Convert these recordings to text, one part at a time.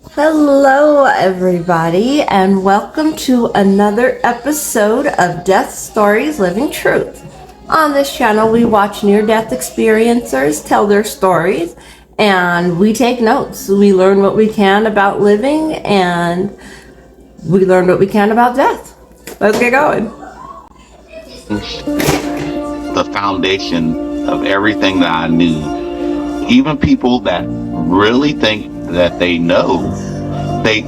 Hello, everybody, and welcome to another episode of Death Stories Living Truth. On this channel, we watch near-death experiencers tell their stories, and we take notes. We learn what we can about living, and we learn what we can about death. Let's get going. The foundation of everything that I knew. Even people that really think that they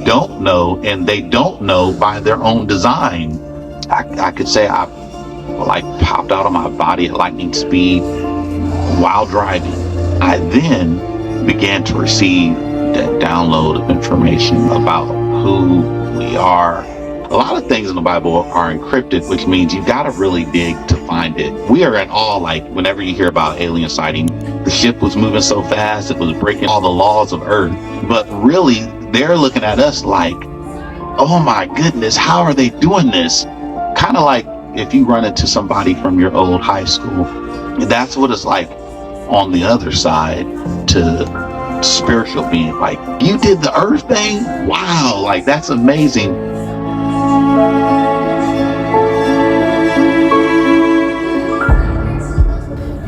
don't know, and they don't know by their own design. I could say I like popped out of my body at lightning speed while driving. I then began to receive that download of information about who we are. A lot of things in the Bible are encrypted, which means you got to really dig to find it. We are in awe, like whenever you hear about alien sighting, the ship was moving so fast, it was breaking all the laws of Earth. But really, they're looking at us like, oh my goodness, how are they doing this? Kind of like if you run into somebody from your old high school. That's what it's like on the other side to spiritual being. Like, you did the Earth thing? Wow, like that's amazing.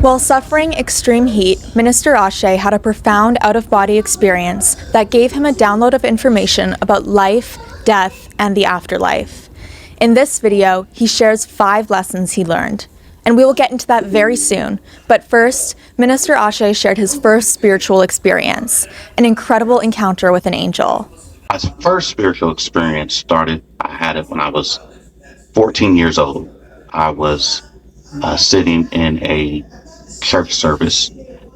While suffering extreme heat, Minister Ashe had a profound out-of-body experience that gave him a download of information about life, death, and the afterlife. In this video, he shares 5 lessons he learned, and we will get into that very soon. But first, Minister Ashe shared his first spiritual experience, an incredible encounter with an angel. My first spiritual experience I had it when I was 14 years old. I was sitting in a church service,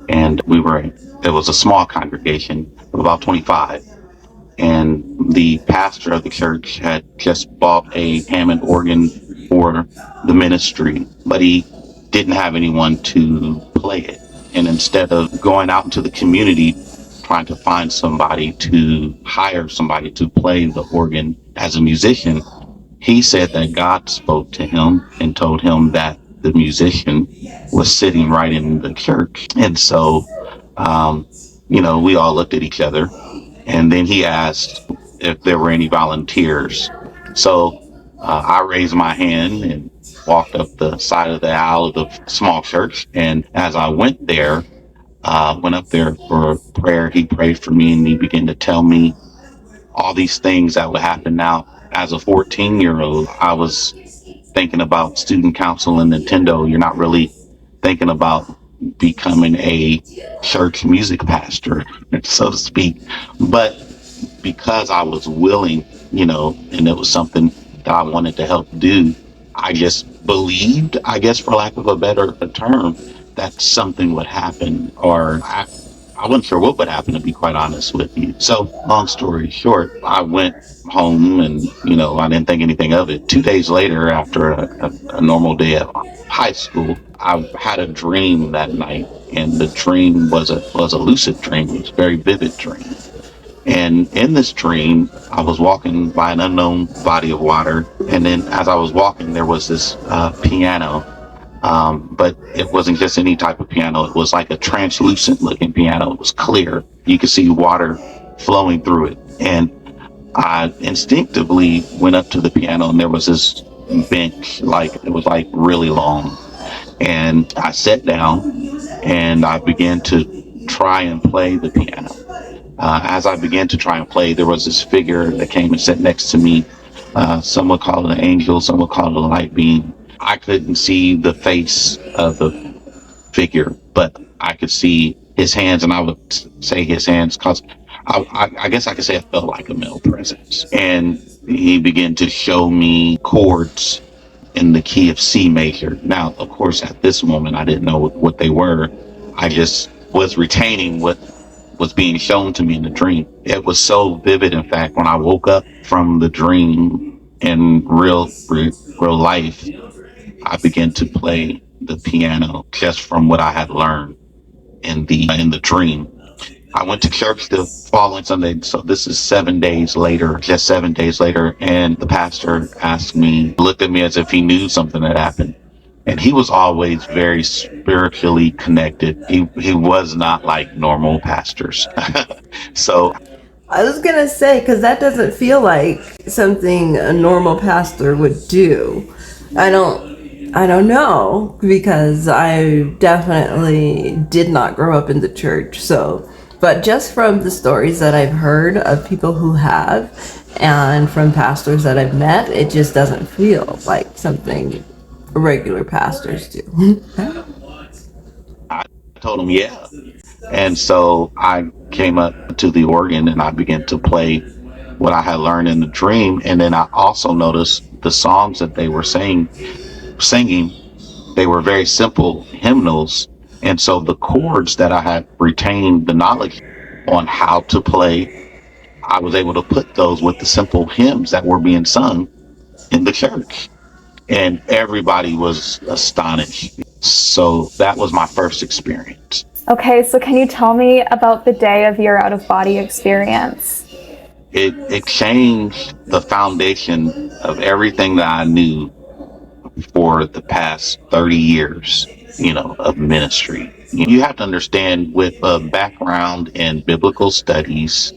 and it was a small congregation of about 25, and the pastor of the church had just bought a Hammond organ for the ministry, but he didn't have anyone to play it. And instead of going out into the community trying to find hire somebody to play the organ as a musician, he said that God spoke to him and told him that the musician was sitting right in the church. And so, we all looked at each other, and then he asked if there were any volunteers. So I raised my hand and walked up the side of the aisle of the small church. And as I went up there for prayer, he prayed for me, and he began to tell me all these things that would happen. Now, as a 14-year-old, I was thinking about student council and Nintendo. You're not really thinking about becoming a church music pastor, so to speak. But because I was willing, and it was something that I wanted to help do, I just believed, I guess for lack of a better term, that something would happen, or I wasn't sure what would happen, to be quite honest with you. So long story short, I went home and, I didn't think anything of it. 2 days later, after a normal day at high school, I had a dream that night, and the dream was a lucid dream. It was a very vivid dream. And in this dream, I was walking by an unknown body of water. And then as I was walking, there was this piano. But it wasn't just any type of piano. It was like a translucent looking piano. It was clear. You could see water flowing through it. And I instinctively went up to the piano, and there was this bench, it was really long. And I sat down, and I began to try and play the piano. As I began to try and play, there was this figure that came and sat next to me. Some would call it an angel, some would call it a light being. I couldn't see the face of the figure, but I could see his hands, and I would say his hands because I guess I could say it felt like a male presence. And he began to show me chords in the key of C major. Now, of course, at this moment, I didn't know what they were. I just was retaining what was being shown to me in the dream. It was so vivid. In fact, when I woke up from the dream in real life, I began to play the piano just from what I had learned in the dream. I went to church the following Sunday, so this is 7 days later, just 7 days later, and the pastor looked at me as if he knew something had happened. And he was always very spiritually connected. He was not like normal pastors. So I was gonna say, because that doesn't feel like something a normal pastor would do. I don't know, because I definitely did not grow up in the church. So, but just from the stories that I've heard of people who have, and from pastors that I've met, it just doesn't feel like something regular pastors do. I told him, yeah. And so I came up to the organ and I began to play what I had learned in the dream. And then I also noticed the songs that they were singing, they were very simple hymnals. And so the chords that I had retained the knowledge on how to play, I was able to put those with the simple hymns that were being sung in the church. And everybody was astonished. So that was my first experience. Okay, so can you tell me about the day of your out of body experience? It changed the foundation of everything that I knew for the past 30 years, of ministry. You have to understand, with a background in biblical studies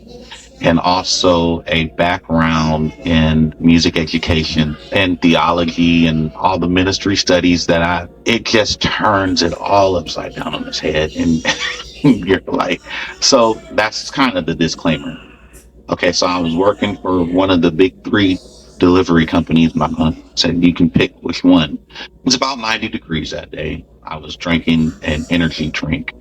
and also a background in music education and theology and all the ministry studies it just turns it all upside down on its head. And you're like, so that's kind of the disclaimer. Okay, so I was working for one of the big three delivery companies. My mom said, you can pick which one. It was about 90 degrees that day. I was drinking an energy drink.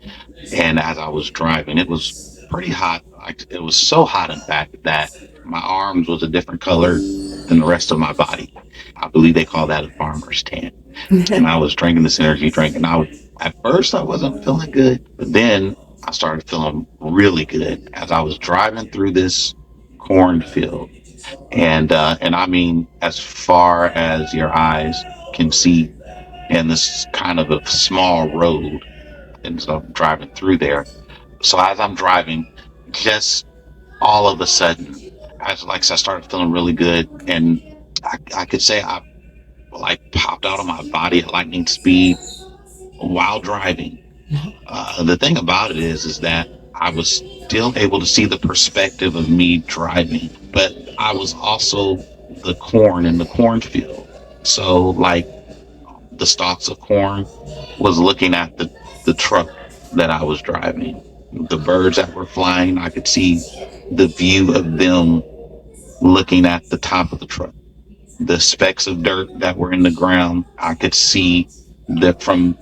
And as I was driving, it was pretty hot. Like, it was so hot, in fact, that my arms was a different color than the rest of my body. I believe they call that a farmer's tan. And I was drinking this energy drink, and at first I wasn't feeling good, but then I started feeling really good as I was driving through this cornfield. And I mean, as far as your eyes can see, and this kind of a small road. And so I'm driving through there. So as I'm driving, just all of a sudden, I started feeling really good, and I could say I like popped out of my body at lightning speed while driving. The thing about it is that I was still able to see the perspective of me driving, but I was also the corn in the cornfield. So, like, the stalks of corn was looking at the truck that I was driving. The birds that were flying, I could see the view of them looking at the top of the truck. The specks of dirt that were in the ground, I could see that from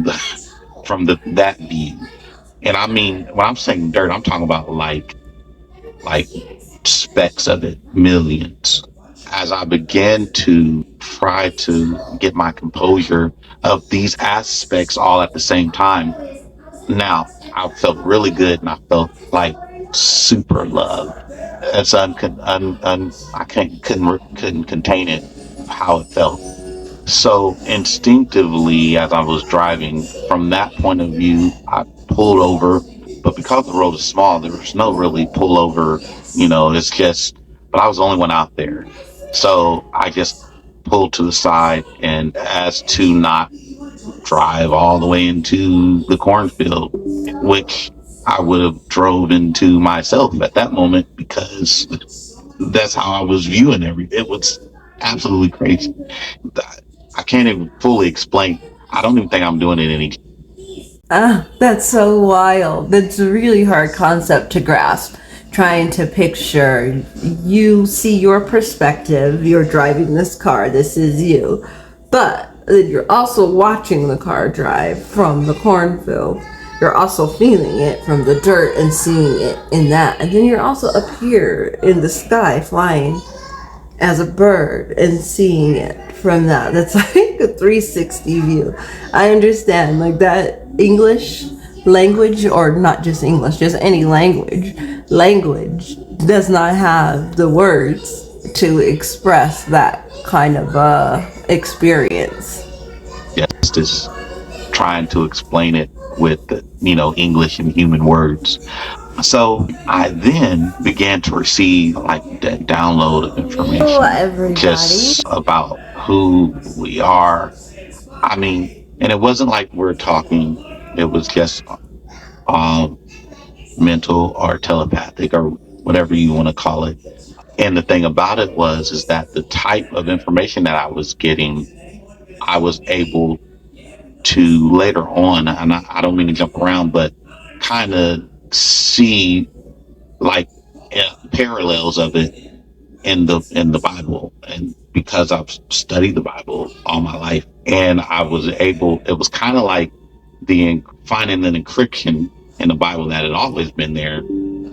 that view. And I mean, when I'm saying dirt, I'm talking about like specks of it, millions. As I began to try to get my composure of these aspects all at the same time, now I felt really good, and I felt like super loved. It's I couldn't contain it, how it felt. So instinctively, as I was driving from that point of view, I pulled over. But because the road is small, there was no really pullover. It's just, but I was the only one out there. So I just pulled to the side, and as to not drive all the way into the cornfield, which I would have drove into myself at that moment, because that's how I was viewing everything. It was absolutely crazy. I can't even fully explain. I don't even think I'm doing it any. Ah, that's so wild. That's a really hard concept to grasp. Trying to picture, you see your perspective, you're driving this car, this is you. But then you're also watching the car drive from the cornfield. You're also feeling it from the dirt and seeing it in that. And then you're also up here in the sky flying as a bird and seeing it from that. That's like a 360 view. I understand, like, that English language, or not just English, just any language does not have the words to express that kind of experience. Just trying to explain it with English and human words. So I then began to receive like that download of Hello, information everybody. just about who we are. I mean, and it wasn't like we're talking, it was just um, mental or telepathic or whatever you want to call it. And the thing about it is that the type of information that I was getting, I was able to later on, and I don't mean to jump around, but kind of see like parallels of it in the Bible. And because I've studied the Bible all my life, and I was able, it was kind of like finding an encryption in the Bible that had always been there,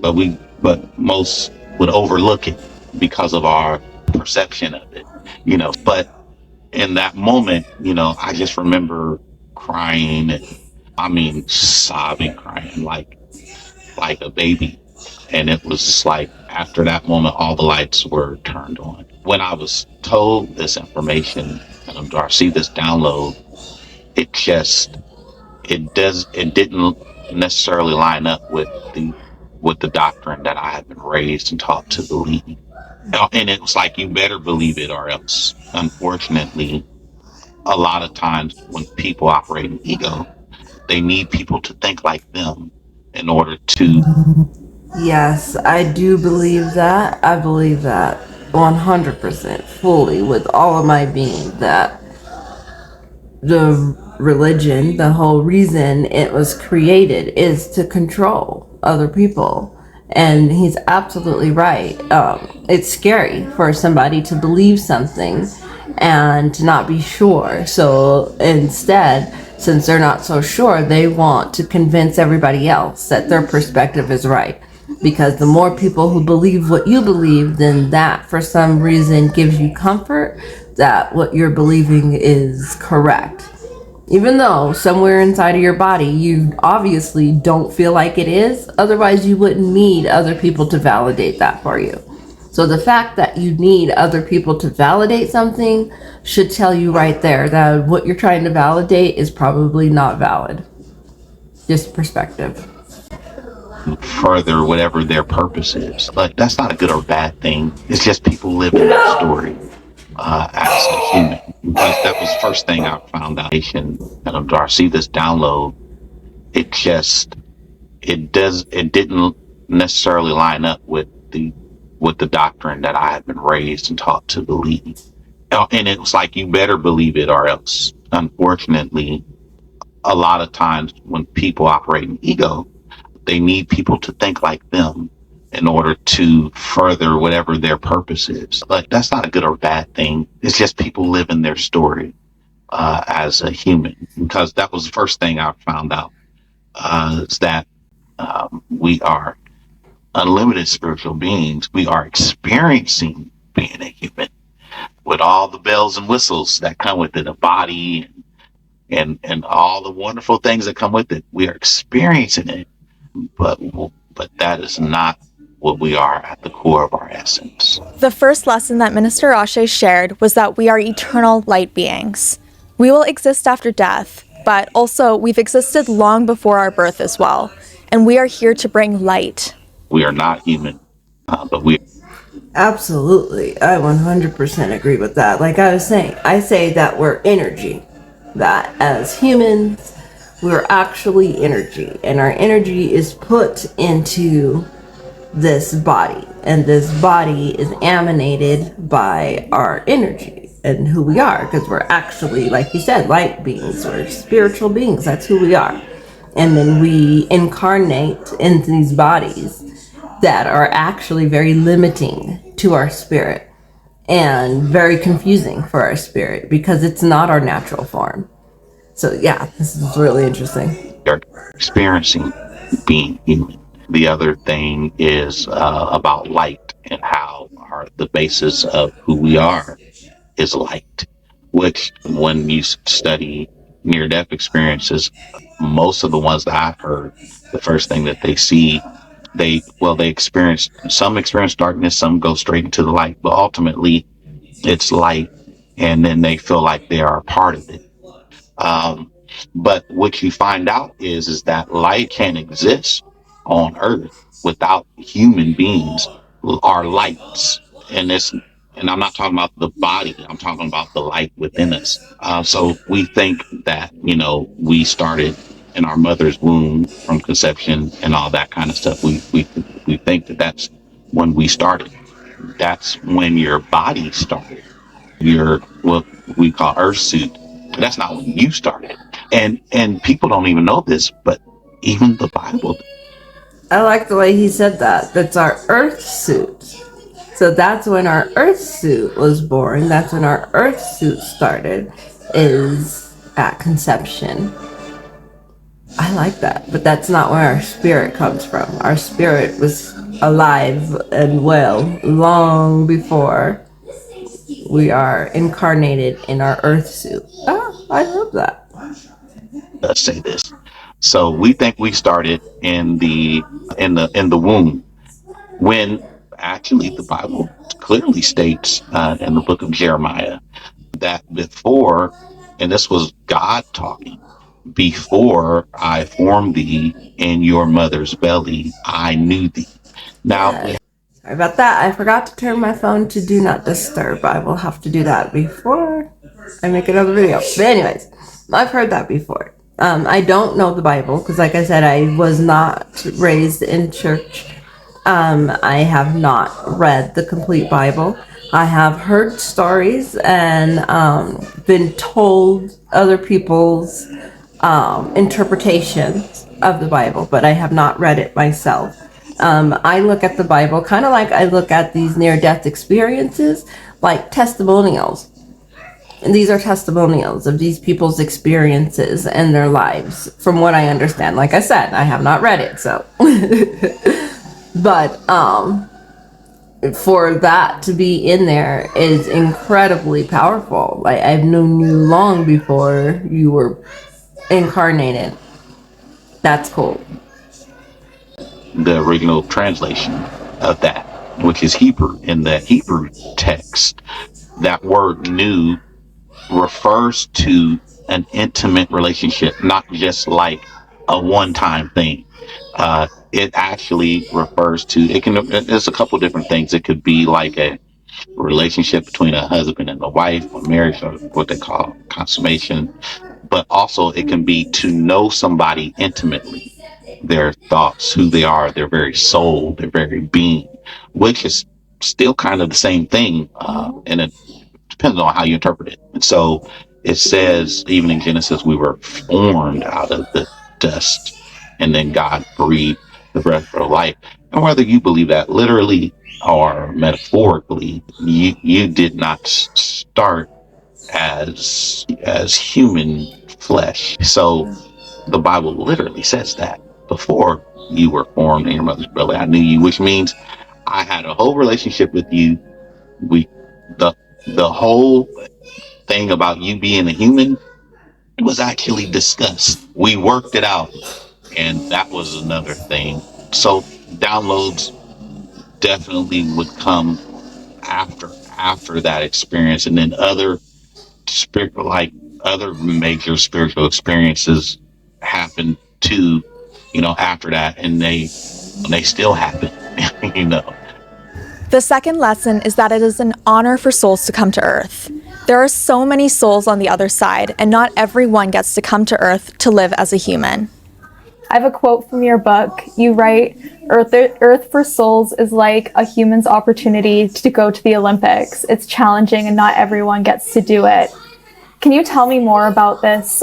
but most would overlook it because of our perception of it, But in that moment, I just remember crying, and I mean sobbing, crying like a baby. And it was like after that moment, all the lights were turned on. When I was told this information, Darcy, this download, it didn't necessarily line up with the doctrine that I had been raised and taught to believe. And it was like, you better believe it or else. Unfortunately, a lot of times when people operate in ego, they need people to think like them in order to. Yes, I do believe that. I believe that 100% fully with all of my being that the religion, the whole reason it was created is to control other people. And he's absolutely right. It's scary for somebody to believe something and to not be sure. So instead, since they're not so sure, they want to convince everybody else that their perspective is right. Because the more people who believe what you believe, then that for some reason gives you comfort that what you're believing is correct. Even though somewhere inside of your body you obviously don't feel like it is, otherwise you wouldn't need other people to validate that for you. So the fact that you need other people to validate something should tell you right there that what you're trying to validate is probably not valid. Just perspective. Further whatever their purpose is. But that's not a good or bad thing. It's just people living that story as a human. Because that was the first thing I found out. And Darcy, this download, it didn't necessarily line up with the doctrine that I had been raised and taught to believe. And it was like, you better believe it or else. Unfortunately, a lot of times when people operate in ego, they need people to think like them in order to further whatever their purpose is. Like, that's not a good or bad thing. It's just people living their story as a human. Because that was the first thing I found out is that we are unlimited spiritual beings. We are experiencing being a human with all the bells and whistles that come with it, a body and all the wonderful things that come with it. We are experiencing it. But that is not what we are at the core of our essence. The first lesson that Minister Ashe shared was that we are eternal light beings. We will exist after death, but also we've existed long before our birth as well, and we are here to bring light. We are not human, but we. Absolutely. I 100% agree with that. Like I was saying, I say that we're energy. That as humans, we're actually energy, and our energy is put into this body, and this body is emanated by our energy and who we are, because we're actually, like you said, light beings. We're spiritual beings. That's who we are. And then we incarnate into these bodies that are actually very limiting to our spirit and very confusing for our spirit because it's not our natural form. So yeah, this is really interesting. Are experiencing being human. The other thing is about light and how the basis of who we are is light, which when you study near-death experiences, most of the ones that I've heard, the first thing that they see, some experience darkness, some go straight into the light, but ultimately it's light, and then they feel like they are a part of it. But what you find out is that light can't exist on Earth without human beings are lights. And I'm not talking about the body, I'm talking about the light within us. So we think that, we started in our mother's womb from conception and all that kind of stuff. We think that that's when we started. That's when your body started. Your what we call earth suit. That's not when you started. And people don't even know this, but even the Bible. I like the way he said that. That's our earth suit. So that's when our earth suit was born. That's when our earth suit started, is at conception. I like that. But that's not where our spirit comes from. Our spirit was alive and well long before we are incarnated in our earth suit. Oh, I love that. Say this. So we think we started in the womb, when actually the Bible clearly states in the book of Jeremiah that before, and this was God talking, before I formed thee in your mother's belly, I knew thee. Now, Yes. Sorry about that. I forgot to turn my phone to do not disturb. I will have to do that before I make another video. But anyways, I've heard that before. I don't know the Bible because, like I said, I was not raised in church. I have not read the complete Bible. I have heard stories and been told other people's interpretations of the Bible, but I have not read it myself. I look at the Bible kind of like I look at these near-death experiences like testimonials. And these are testimonials of these people's experiences and their lives, from what I understand. Like I said, I have not read it, so. But for that to be in there is incredibly powerful. Like, I've known you long before you were incarnated. That's cool. the original translation of that, which is Hebrew. In the Hebrew text, that word new refers to an intimate relationship, not just like a one-time thing. It actually refers to, there's a couple different things. It could be like a relationship between a husband and a wife, or marriage, or what they call consummation. But also it can be to know somebody intimately, their thoughts, who they are, their very soul, their very being, which is still kind of the same thing. And it depends on how you interpret it. And so it says, even in Genesis, we were formed out of the dust, and then God breathed the breath of life. And whether you believe that literally or metaphorically, you did not start as human flesh. So the Bible literally says that before you were formed in your mother's belly, I knew you, which means I had a whole relationship with you. We the whole thing about you being a human was actually discussed. We worked it out, and that was another thing. So downloads definitely would come after that experience, and then other spirit like other major spiritual experiences happen too, after that, and they still happen. you know The second lesson is that it is an honor for souls to come to Earth. There are so many souls on the other side, and not everyone gets to come to Earth to live as a human. I have a quote from your book. You write, Earth for souls is like a human's opportunity to go to the Olympics. It's challenging and not everyone gets to do it. Can you tell me more about this?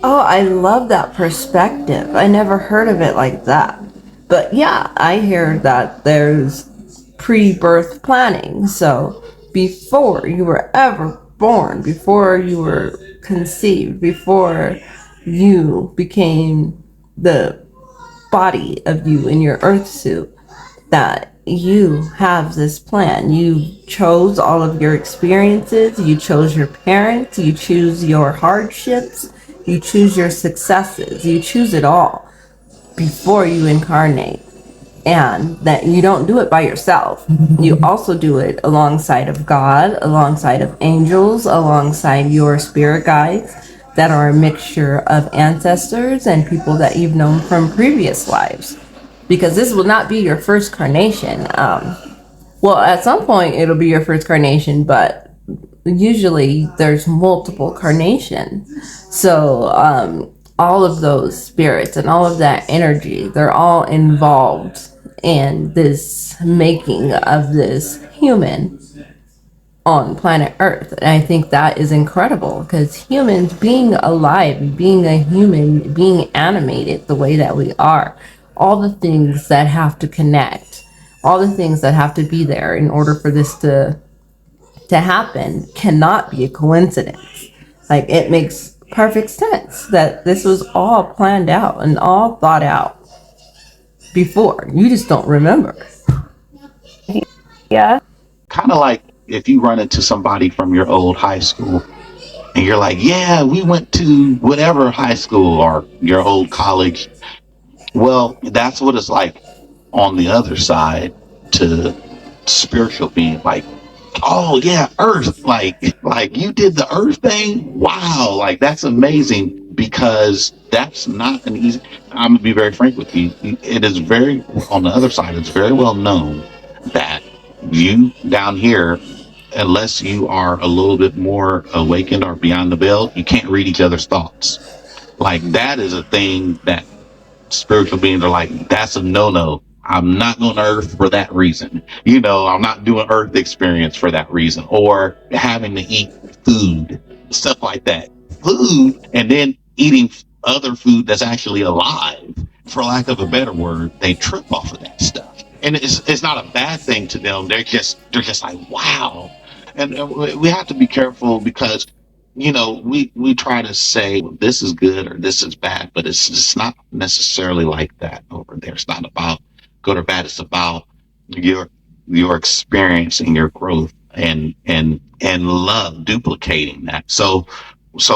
Oh, I love that perspective. I never heard of it like that. But yeah, I hear that there's pre-birth planning. So before you were ever born, before you were conceived, before you became the body of you in your earth suit, that you have this plan. You chose all of your experiences, you chose your parents, you choose your hardships, you choose your successes, you choose it all before you incarnate. And that you don't do it by yourself. You also do it alongside of God, alongside of angels, alongside your spirit guides that are a mixture of ancestors and people that you've known from previous lives. Because this will not be your first carnation. Well, at some point it'll be your first carnation, but usually there's multiple carnations. So all of those spirits and all of that energy, they're all involved and this making of this human on planet Earth. And I think that is incredible because humans being alive, being a human, being animated the way that we are, all the things that have to connect, all the things that have to be there in order for this to happen cannot be a coincidence. Like, it makes perfect sense that this was all planned out and all thought out before. You just don't remember. Yeah. Kind of like if you run into somebody from your old high school and you're like, yeah, we went to whatever high school or your old college. Well, that's what it's like on the other side to spiritual being. Like, oh yeah, Earth. Like you did the Earth thing. Wow, like that's amazing because that's not an easy. I'm gonna be very frank with you. It is very on the other side. It's very well known that you down here, unless you are a little bit more awakened or beyond the veil, you can't read each other's thoughts. Like that is a thing that spiritual beings are like, that's a no-no. I'm not going to Earth for that reason. I'm not doing Earth experience for that reason. Or having to eat food, stuff like that. Food, and then eating other food that's actually alive, for lack of a better word, they trip off of that stuff. And it's not a bad thing to them. They're just like, wow. And we have to be careful because we try to say this is good or this is bad, but it's not necessarily like that over there. It's not about good or bad. It's about your experience and your growth and love duplicating that. So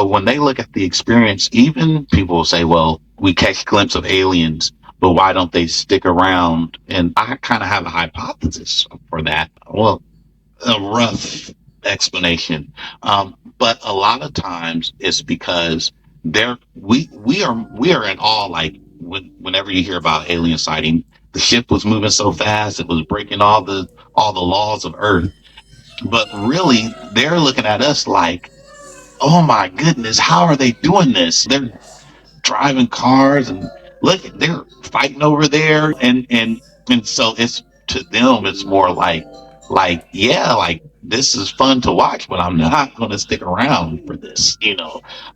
when they look at the experience, even people will say, well, we catch a glimpse of aliens, but why don't they stick around? And I kind of have a hypothesis for that. Well, a rough explanation. But a lot of times it's because we are in awe. Like whenever you hear about alien sighting, the ship was moving so fast it was breaking all the laws of Earth. But really, they're looking at us like, oh my goodness, how are they doing this? They're driving cars and look, they're fighting over there, and so it's to them, it's more like yeah, like this is fun to watch, but I'm not going to stick around for this.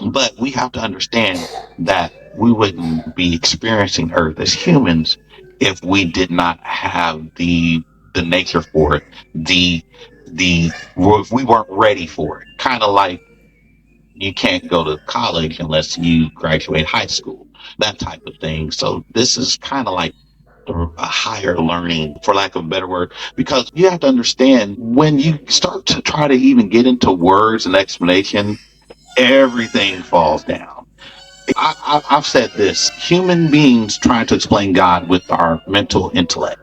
But we have to understand that we wouldn't be experiencing Earth as humans if we did not have the nature for it, if we weren't ready for it. Kind of like you can't go to college unless you graduate high school, that type of thing. So this is kind of like a higher learning, for lack of a better word, because you have to understand when you start to try to even get into words and explanation, everything falls down. I've said this: human beings trying to explain God with our mental intellect,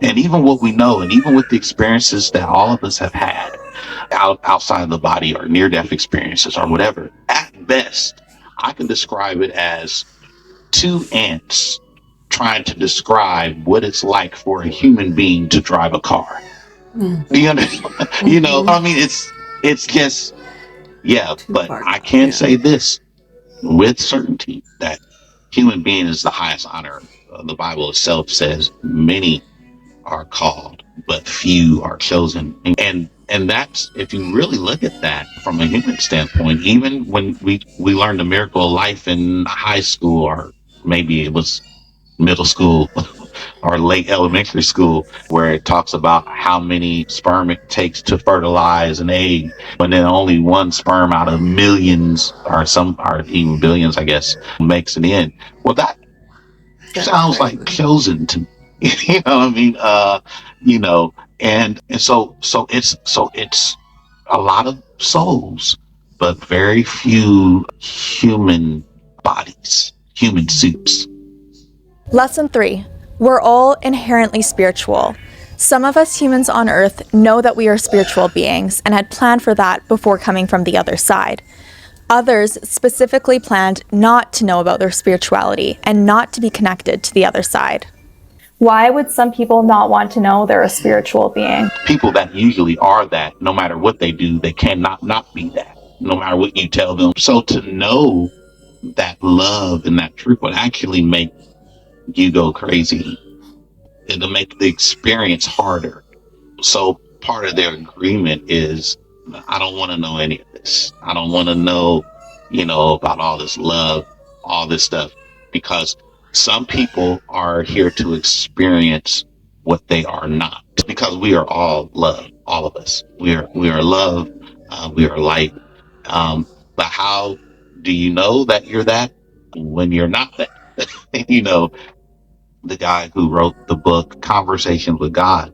and even what we know, and even with the experiences that all of us have had outside of the body or near-death experiences or whatever, at best, I can describe it as two ants trying to describe what it's like for a human being to drive a car. Do you understand? I mean, it's just, yeah, but I can say this with certainty that human being is the highest honor. The Bible itself says many are called, but few are chosen. And that's, if you really look at that from a human standpoint, even when we learned the miracle of life in high school, or maybe it was middle school or late elementary school, where it talks about how many sperm it takes to fertilize an egg, and then only one sperm out of millions or even billions, I guess, makes it in. Well, that sounds like chosen to me. You know what I mean? And so it's a lot of souls, but very few human bodies, human suits. Lesson 3. We're all inherently spiritual. Some of us humans on Earth know that we are spiritual beings and had planned for that before coming from the other side. Others specifically planned not to know about their spirituality and not to be connected to the other side. Why would some people not want to know they're a spiritual being? People that usually are that, no matter what they do, they cannot not be that, no matter what you tell them. So to know that love and that truth would actually make you go crazy it'll make the experience harder. So part of their agreement is, I don't want to know any of this. I don't want to know, about all this love, all this stuff, because some people are here to experience what they are not, because we are all love, all of us. We are love. We are light. But how do you know that you're that when you're not that? you know, the guy who wrote the book Conversations with God,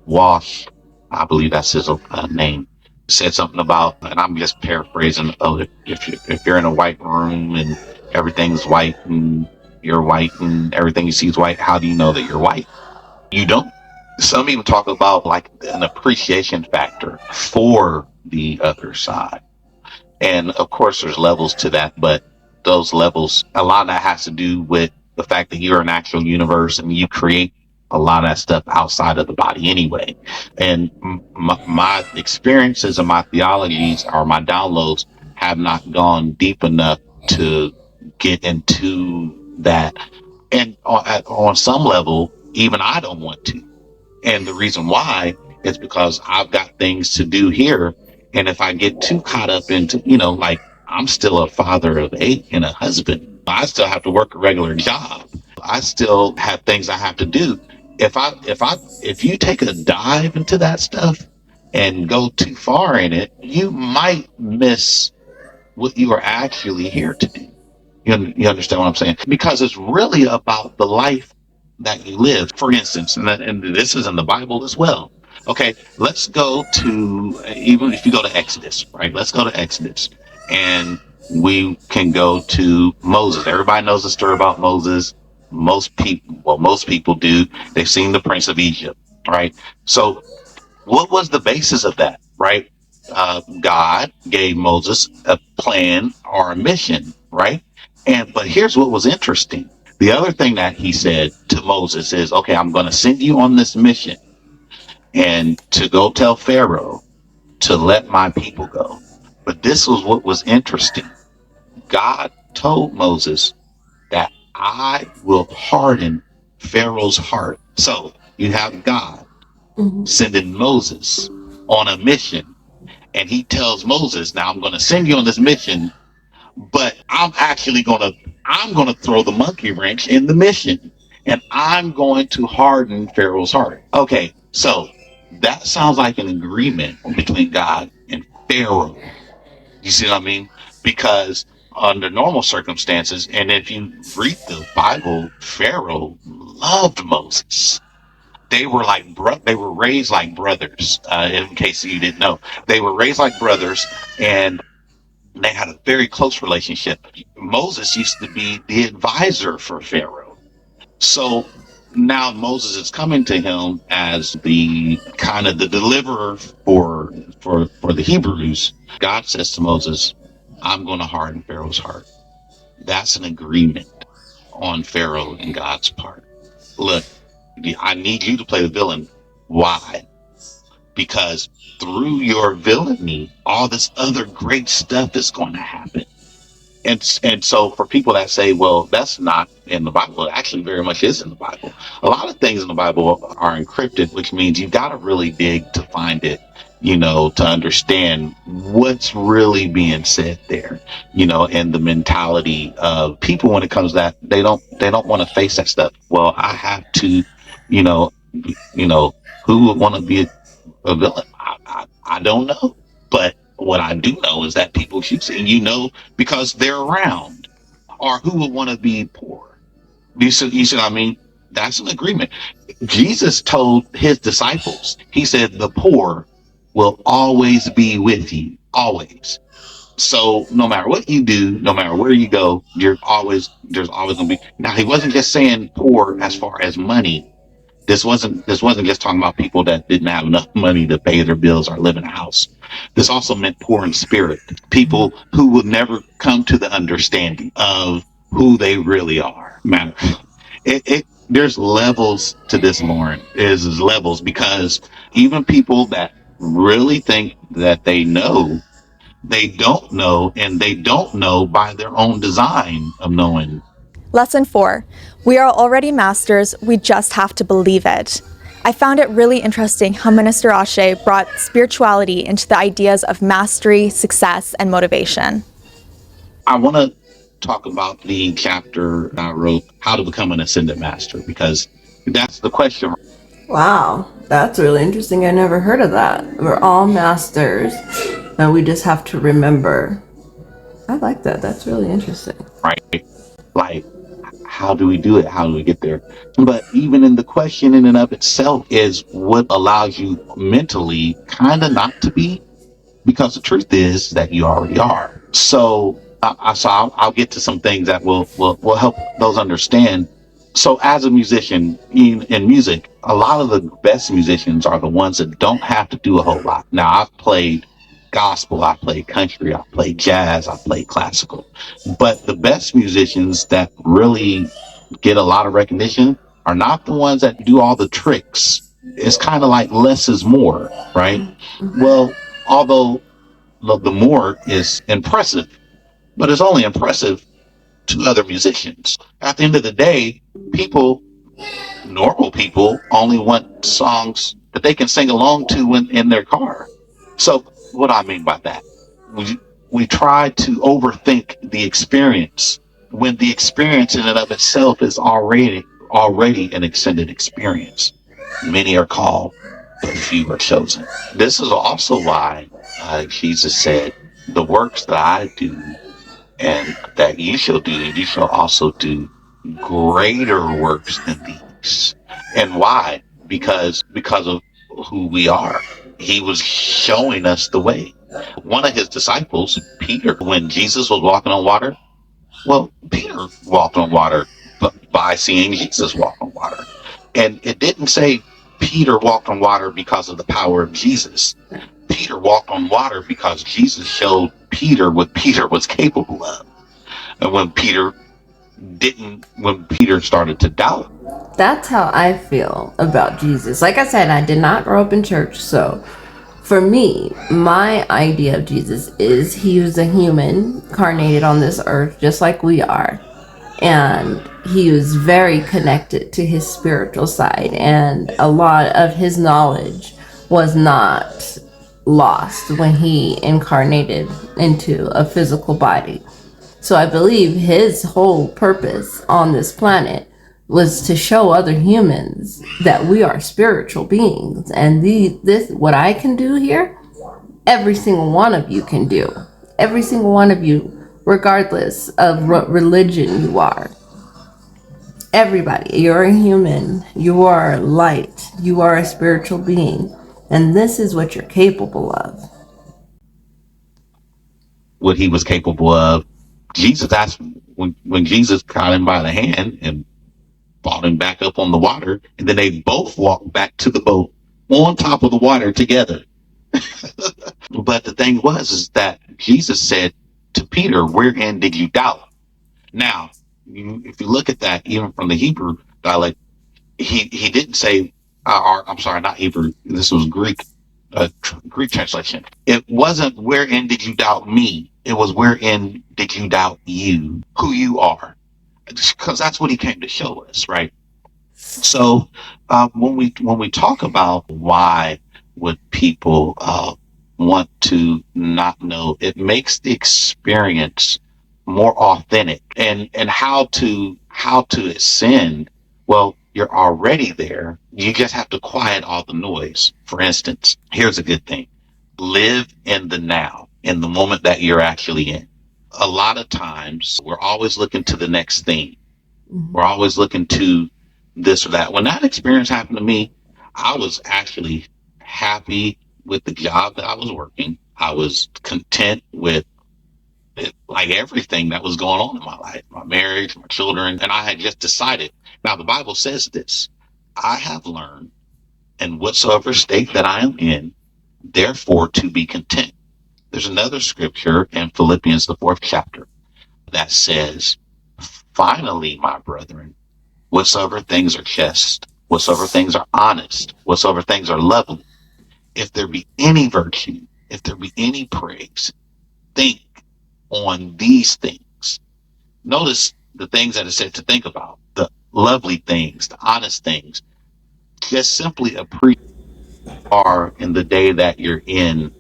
Walsh, I believe that's his name, said something about, and I'm just paraphrasing. Oh, if you're in a white room and everything's white and you're white and everything you see is white, how do you know that you're white? You don't. Some even talk about like an appreciation factor for the other side. And of course, there's levels to that, but those levels, a lot of that has to do with the fact that you're an actual universe and you create a lot of that stuff outside of the body anyway. And my experiences and my theologies or my downloads have not gone deep enough to get into that. And on some level, even I don't want to. And the reason why is because I've got things to do here. And if I get too caught up into, like I'm still a father of 8 and a husband, I still have to work a regular job. I still have things I have to do. If you take a dive into that stuff and go too far in it, you might miss what you are actually here to do. You understand what I'm saying? Because it's really about the life that you live. For instance, and this is in the Bible as well. Okay, let's go to, even if you go to Exodus, right? Let's go to Exodus and we can go to Moses. Everybody knows the story about Moses. Most people do. They've seen the Prince of Egypt, right? So what was the basis of that, right? God gave Moses a plan or a mission, right? But here's what was interesting. The other thing that he said to Moses is, okay, I'm going to send you on this mission and to go tell Pharaoh to let my people go. But this was what was interesting. God told Moses that I will harden Pharaoh's heart. So you have God sending Moses on a mission, and he tells Moses, now I'm going to send you on this mission, but I'm going to throw the monkey wrench in the mission, and I'm going to harden Pharaoh's heart. Okay, so that sounds like an agreement between God and Pharaoh. You see what I mean? Because under normal circumstances, and if you read the Bible, Pharaoh loved Moses. They were they were raised like brothers. In case you didn't know, they were raised like brothers, and they had a very close relationship. Moses used to be the advisor for Pharaoh. So now Moses is coming to him as the kind of the deliverer for the Hebrews. God says to Moses, I'm going to harden Pharaoh's heart. That's an agreement on Pharaoh and God's part. Look, I need you to play the villain. Why? Because through your villainy, all this other great stuff is going to happen. And so for people that say, well, that's not in the Bible, it actually very much is in the Bible. A lot of things in the Bible are encrypted, which means you've got to really dig to find it, to understand what's really being said there, and the mentality of people when it comes to that, they don't want to face that stuff. Well, I have to, you know, who would want to be a villain? I don't know. But what I do know is that people should see, because they're around. Or who would want to be poor? You see what I mean? That's an agreement. Jesus told his disciples, he said, the poor will always be with you. Always. So no matter what you do, no matter where you go, there's always going to be. Now, he wasn't just saying poor as far as money. This wasn't just talking about people that didn't have enough money to pay their bills or live in a house. This also meant poor in spirit, people who would never come to the understanding of who they really are. Matter, there's levels to this, Lauren. There's levels, because even people that really think that they know, they don't know, and they don't know by their own design of knowing. Lesson 4. We are already masters, we just have to believe it. I found it really interesting how Minister Ashe brought spirituality into the ideas of mastery, success, and motivation. I want to talk about the chapter I wrote, How to Become an Ascended Master, because that's the question. Wow, that's really interesting. I never heard of that. We're all masters, and we just have to remember. I like that. That's really interesting. Right? Like, how do we do it? How do we get there? But even in the question in and of itself is what allows you mentally kind of not to be, because the truth is that you already are. So, I'll get to some things that will help those understand. So as a musician in music, a lot of the best musicians are the ones that don't have to do a whole lot. Now, I've played gospel, I've played country, I've played jazz, I've played classical. But the best musicians that really get a lot of recognition are not the ones that do all the tricks. It's kind of like less is more, right? Well, although the more is impressive, but it's only impressive to other musicians. At the end of the day, normal people, only want songs that they can sing along to in their car. So, what do I mean by that? We try to overthink the experience when the experience in and of itself is already an extended experience. Many are called, but few are chosen. This is also why Jesus said, "The works that I do and that you shall do, and you shall also do greater works than these." And why? Because of who we are. He was showing us the way. One of his disciples, Peter, when Jesus was walking on water, well, Peter walked on water by seeing Jesus walk on water. And it didn't say Peter walked on water because of the power of Jesus. Peter walked on water because Jesus showed Peter what Peter was capable of. And when Peter started to doubt. That's how I feel about Jesus. Like I said, I did not grow up in church, so for me, my idea of Jesus is he was a human incarnated on this earth just like we are. And he was very connected to his spiritual side, and a lot of his knowledge was not lost when he incarnated into a physical body. So I believe his whole purpose on this planet was to show other humans that we are spiritual beings, and this what I can do here, every single one of you can do. Every single one of you, regardless of what religion you are. Everybody, you're a human, you are light, you are a spiritual being, and this is what you're capable of. What he was capable of. Jesus asked when Jesus caught him by the hand and brought him back up on the water, and then they both walked back to the boat on top of the water together. But the thing is that Jesus said to Peter, "Wherein did you doubt?" Now, if you look at that, even from the Hebrew dialect, he didn't say, or I'm sorry, not Hebrew. This was Greek, Greek translation. It wasn't "Wherein did you doubt me?" It was "Wherein did you doubt you, who you are?" Because that's what he came to show us, right? So when we talk about why would people want to not know, it makes the experience more authentic. And how to ascend. Well, you're already there. You just have to quiet all the noise. For instance, here's a good thing: live in the now, in the moment that you're actually in. A lot of times we're always looking to the next thing. We're always looking to this or that. When that experience happened to me, I was actually happy with the job that I was working. I was content with it, like everything that was going on in my life, my marriage, my children. And I had just decided. Now, the Bible says this: I have learned in whatsoever state that I am in, therefore to be content. There's another scripture in Philippians, the 4th chapter, that says, "Finally, my brethren, whatsoever things are just, whatsoever things are honest, whatsoever things are lovely, if there be any virtue, if there be any praise, think on these things." Notice the things that are said to think about, the lovely things, the honest things, just simply appreciate are in the day that you're in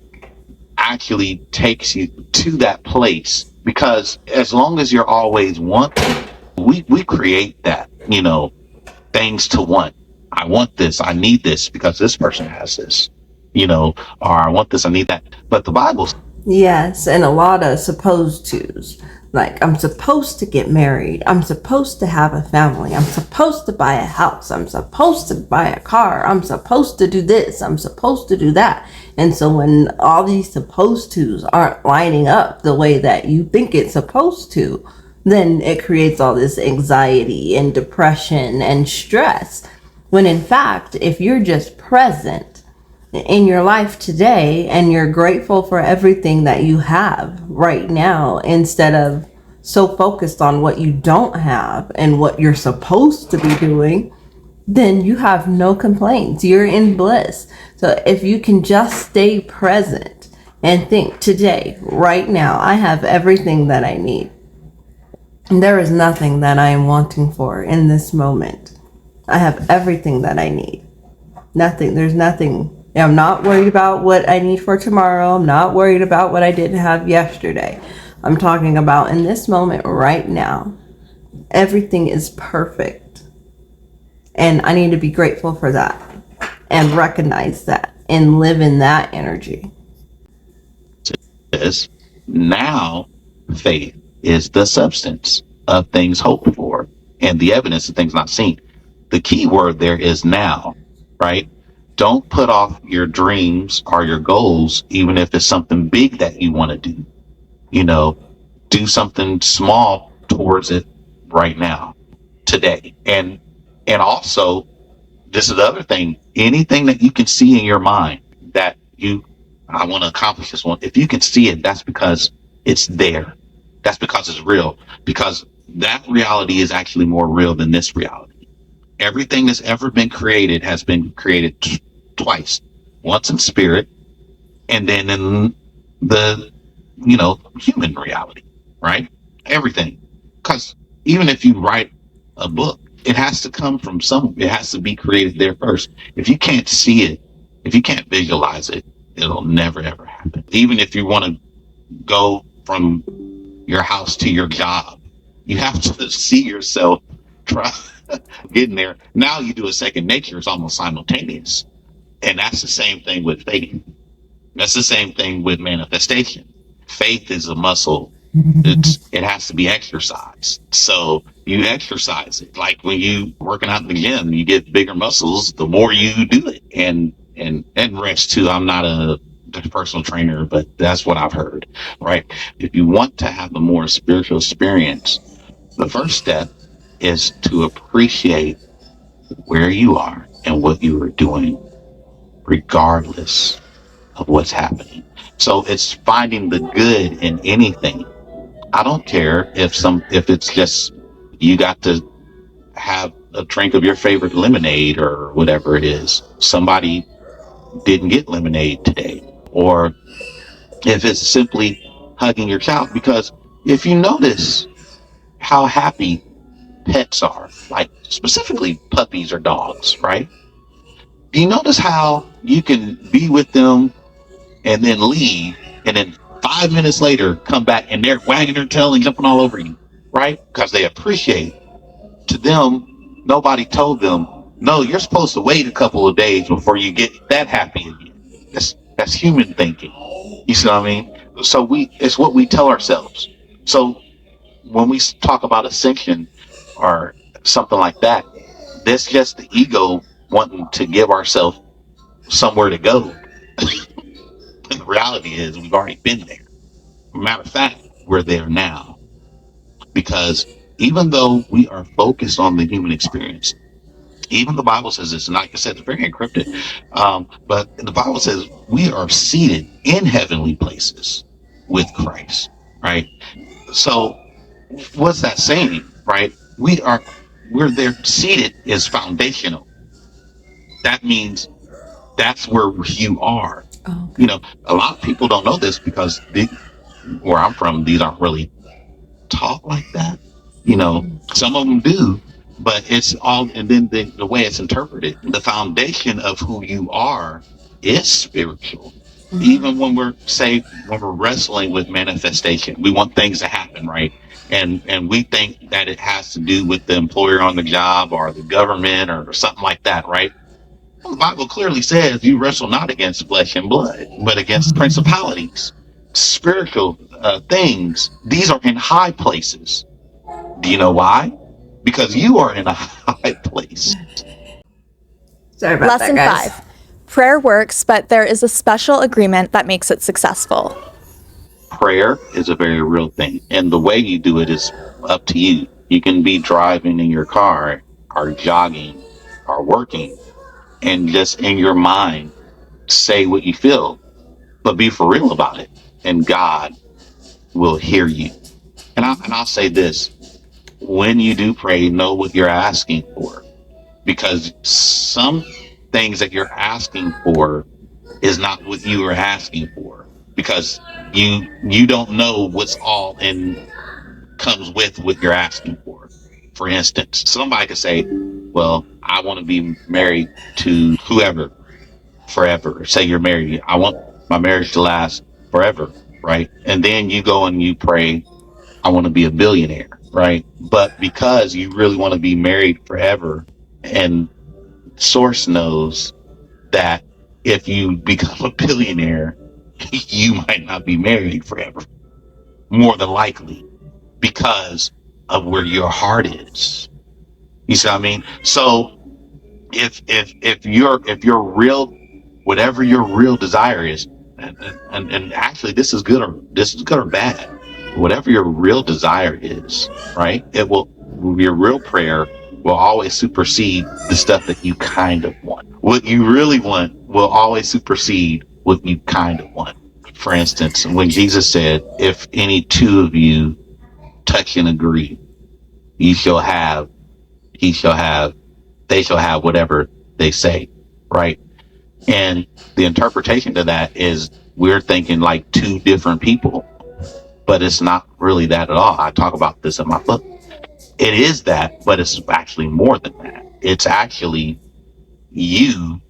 actually takes you to that place, because as long as you're always wanting, we create that, things to want. I want this, I need this because this person has this, or I want this, I need that. But the Bible. Yes, and a lot of supposed tos. Like, I'm supposed to get married. I'm supposed to have a family. I'm supposed to buy a house. I'm supposed to buy a car. I'm supposed to do this. I'm supposed to do that. And so when all these supposed tos aren't lining up the way that you think it's supposed to, then it creates all this anxiety and depression and stress. When in fact, if you're just present in your life today and you're grateful for everything that you have right now, instead of so focused on what you don't have and what you're supposed to be doing, then you have no complaints. You're in bliss. So if you can just stay present and think, today, right now, I have everything that I need. There is nothing that I am wanting for in this moment. I have everything that I need. Nothing. There's nothing. I'm not worried about what I need for tomorrow. I'm not worried about what I didn't have yesterday. I'm talking about in this moment right now. Everything is perfect. And I need to be grateful for that and recognize that and live in that energy. Is now faith is the substance of things hoped for and the evidence of things not seen. The key word there is now, right? Don't put off your dreams or your goals, even if it's something big that you want to do. Do something small towards it right now, today. And also, this is the other thing, anything that you can see in your mind that I want to accomplish this one. If you can see it, that's because it's there. That's because it's real. Because that reality is actually more real than this reality. Everything that's ever been created has been created twice. Once in spirit, and then in the, human reality, right? Everything. Because even if you write a book, it has to come from it has to be created there first. If you can't see it, if you can't visualize it, it'll never ever happen. Even if you want to go from your house to your job, you have to see yourself try getting there. Now you do a second nature, it's almost simultaneous. And that's the same thing with faith. That's the same thing with manifestation. Faith is a muscle. It has to be exercised. So you exercise it. Like when you working out in the gym, you get bigger muscles the more you do it. And rest too. I'm not a personal trainer, but that's what I've heard, right? If you want to have a more spiritual experience, the first step is to appreciate where you are and what you are doing, regardless of what's happening. So it's finding the good in anything. I don't care if it's just you got to have a drink of your favorite lemonade or whatever it is. Somebody didn't get lemonade today. Or if it's simply hugging your child, because if you notice how happy pets are, like specifically puppies or dogs, right? You notice how you can be with them and then leave, and then 5 minutes later come back and they're wagging their tail and jumping all over you, right? Because they appreciate. To them, nobody told them, no, you're supposed to wait a couple of days before you get that happy again. That's human thinking. You see what I mean? So it's what we tell ourselves. So when we talk about ascension or something like that, that's just the ego wanting to give ourselves somewhere to go. And the reality is we've already been there. Matter of fact, we're there now. Because even though we are focused on the human experience, even the Bible says this, and like I said, it's very encrypted. But the Bible says we are seated in heavenly places with Christ, right? So what's that saying, right? We're there. Seated is foundational. That means that's where you are. Oh, okay. A lot of people don't know this because where I'm from, these aren't really taught like that. Some of them do, but it's all, and then the way it's interpreted, the foundation of who you are is spiritual. Even when when we're wrestling with manifestation, we want things to happen, right? And we think that it has to do with the employer on the job or the government or something like that, right? Well, the Bible clearly says you wrestle not against flesh and blood, but against principalities, spiritual things. These are in high places. Do you know why? Because you are in a high place. Sorry about Lesson that, guys. 5. Prayer works, but there is a special agreement that makes it successful. Prayer is a very real thing, and the way you do it is up to you. You can be driving in your car or jogging or working and just in your mind say what you feel, but be for real about it, and God will hear you. And I'll say this: when you do pray, know what you're asking for, because some things that you're asking for is not what you are asking for, because you don't know what's all in comes with what you're asking for. For instance, somebody could say, well, I want to be married to whoever forever. Say you're married, I want my marriage to last forever, right? And then you go and you pray, I want to be a billionaire, right? But because you really want to be married forever, and source knows that if you become a billionaire, you might not be married forever, more than likely, because of where your heart is. You see what I mean? So if your real, whatever your real desire is, and actually this is good or bad, whatever your real desire is, right? Your real prayer will always supersede the stuff that you kind of want. What you really want will always supersede what you kind of want. For instance, when Jesus said, if any two of you touch and agree, he shall have, they shall have whatever they say, right? And the interpretation to that is we're thinking like two different people, but it's not really that at all. I talk about this in my book. It is that, but it's actually more than that. It's actually you.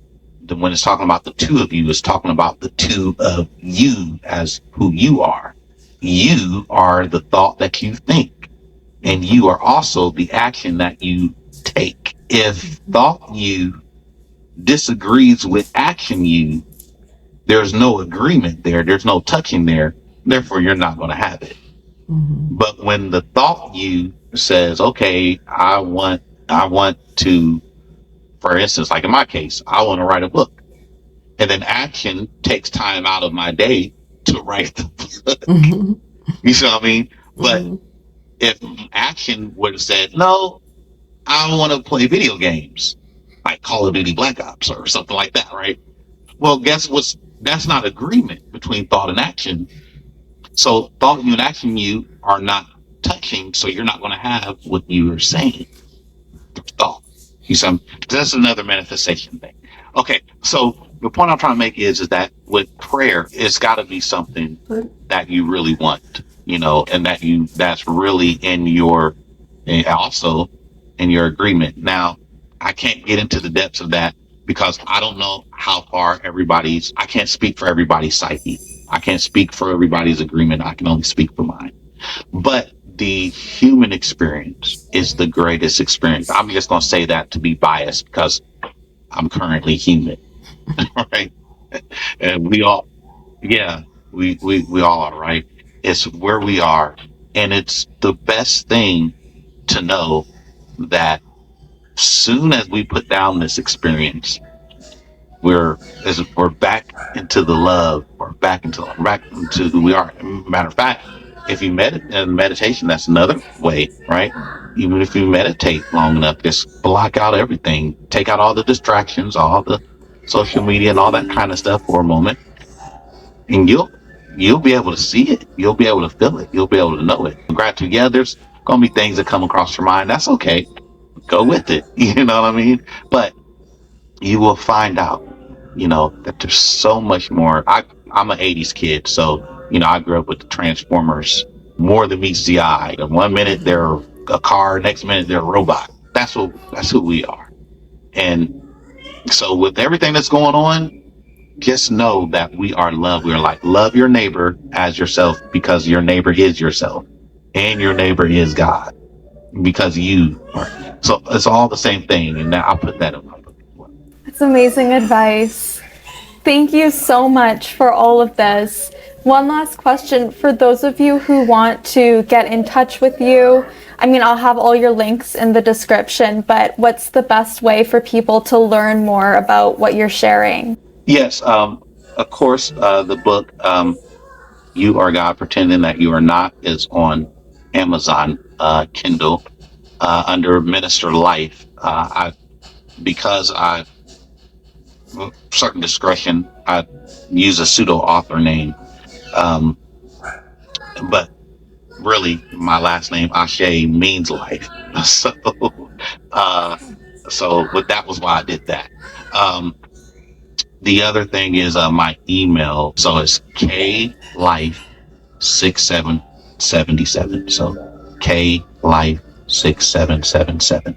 When it's talking about the two of you, it's talking about the two of you as who you are. You are the thought that you think, and you are also the action that you take. If thought you disagrees with action you, there's no agreement there. There's no touching there. Therefore, you're not going to have it. But when the thought you says, okay, I want to, for instance, like in my case, I want to write a book, and then action takes time out of my day to write the book. You see what I mean? But if action would have said, no, I want to play video games, like Call of Duty Black Ops or something like that, right? Well, guess what's, that's not agreement between thought and action. So thought you and action you are not touching, so you're not going to have what you are saying through thought. You see, that's another manifestation thing. Okay, so the point I'm trying to make is that with prayer, it's got to be something that you really want, and that's really in your, also in your agreement. Now, I can't get into the depths of that because I don't know how far I can't speak for everybody's psyche. I can't speak for everybody's agreement. I can only speak for mine. But the human experience is the greatest experience. I'm just going to say that to be biased because I'm currently human, right? And we all, yeah, we all are, right? It's where we are. And it's the best thing to know that soon as we put down this experience, we're back into the love, or back into who we are. Matter of fact, if you meditation, that's another way, right? Even if you meditate long enough, just block out everything, take out all the distractions, all the social media and all that kind of stuff for a moment, and you'll be able to see it, you'll be able to feel it, you'll be able to know it. Gratitude, yeah, there's gonna be things that come across your mind. That's okay. Go with it. You know what I mean? But you will find out, that there's so much more. I'm an 80s kid, so, I grew up with the Transformers, more than meets the eye. And 1 minute they're a car. Next minute they're a robot. That's who we are. And so with everything that's going on, just know that we are love. We're like, love your neighbor as yourself, because your neighbor is yourself, and your neighbor is God, because you are. So it's all the same thing. And now I'll put that in my book as well. That's amazing advice. Thank you so much for all of this. One last question for those of you who want to get in touch with you. I mean, I'll have all your links in the description, but what's the best way for people to learn more about what you're sharing? Yes, of course, the book, You Are God Pretending That You Are Not, is on Amazon, Kindle, under Minister Life. Because I, certain discretion, I use a pseudo author name. But really, my last name, Ashe, means life. So, but that was why I did that. The other thing is my email. So it's klife6777. So klife6777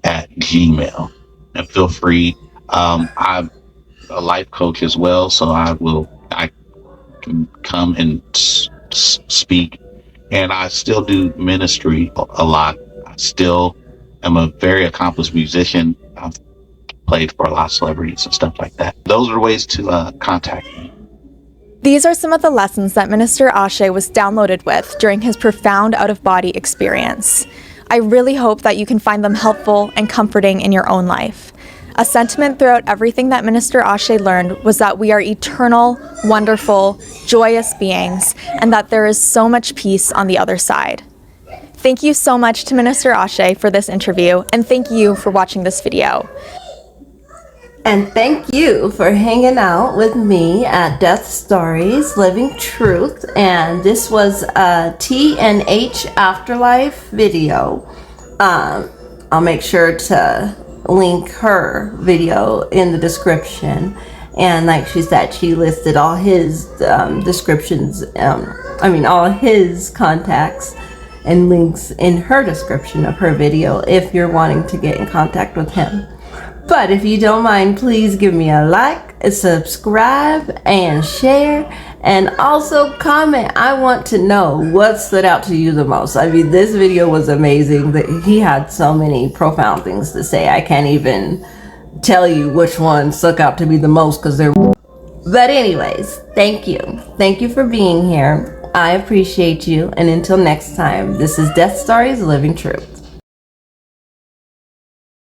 at Gmail. And feel free. I'm a life coach as well, so I can come and speak. And I still do ministry a lot. I still am a very accomplished musician. I've played for a lot of celebrities and stuff like that. Those are ways to contact me. These are some of the lessons that Minister Ashe was downloaded with during his profound out-of-body experience. I really hope that you can find them helpful and comforting in your own life. A sentiment throughout everything that Minister Ashe learned was that we are eternal, wonderful, joyous beings, and that there is so much peace on the other side. Thank you so much to Minister Ashe for this interview, and thank you for watching this video. And thank you for hanging out with me at Death Stories Living Truth. And this was a T&H Afterlife video. I'll make sure to link her video in the description. And like she said, she listed all his descriptions, all his contacts and links in her description of her video if you're wanting to get in contact with him. But if you don't mind, please give me a like, a subscribe, and share. And also comment. I want to know what stood out to you the most. I mean, this video was amazing. He had so many profound things to say. I can't even tell you which one stuck out to me the most because they're... But anyways, thank you. Thank you for being here. I appreciate you. And until next time, this is Death Stories Living True.